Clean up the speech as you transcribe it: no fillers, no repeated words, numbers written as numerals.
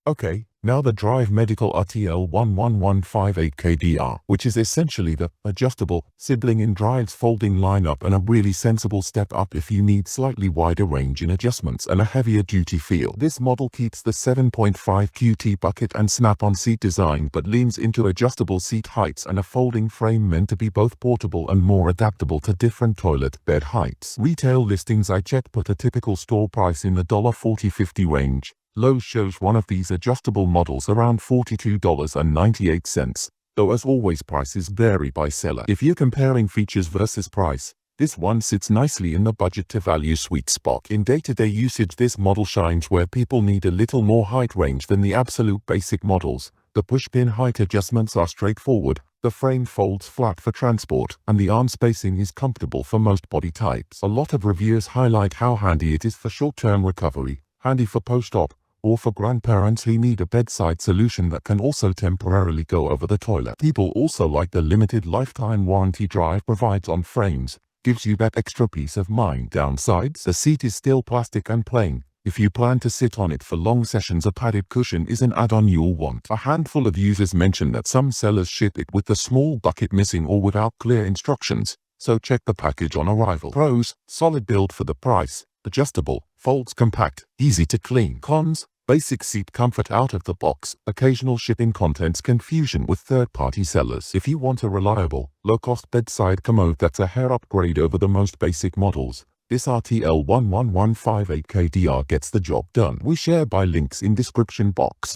Okay, now the Drive Medical RTL11158KDR, which is essentially the adjustable sibling in Drive's folding lineup and a really sensible step up if you need slightly wider range in adjustments and a heavier duty feel. This model keeps the 7.5 QT bucket and snap-on seat design but leans into adjustable seat heights and a folding frame meant to be both portable and more adaptable to different toilet bed heights. Retail listings I checked put a typical store price in the $40-50 range. Lowe's shows one of these adjustable models around $42.98, though as always prices vary by seller. If you're comparing features versus price, this one sits nicely in the budget to value sweet spot. In day-to-day usage, this model shines where people need a little more height range than the absolute basic models. The push-pin height adjustments are straightforward, the frame folds flat for transport, and the arm spacing is comfortable for most body types. A lot of reviewers highlight how handy it is for short-term recovery, handy for post-op, or for grandparents who need a bedside solution that can also temporarily go over the toilet. People also like the limited lifetime warranty Drive provides on frames, gives you that extra peace of mind. Downsides: the seat is still plastic and plain. If you plan to sit on it for long sessions, a padded cushion is an add-on you'll want. A handful of users mention that some sellers ship it with the small bucket missing or without clear instructions, so check the package on arrival. Pros: solid build for the price, adjustable, folds compact, easy to clean. Cons: basic seat comfort out of the box, occasional shipping contents confusion with third-party sellers. If you want a reliable, low-cost bedside commode that's a hair upgrade over the most basic models, this RTL11158KDR gets the job done. We share buy links in description box.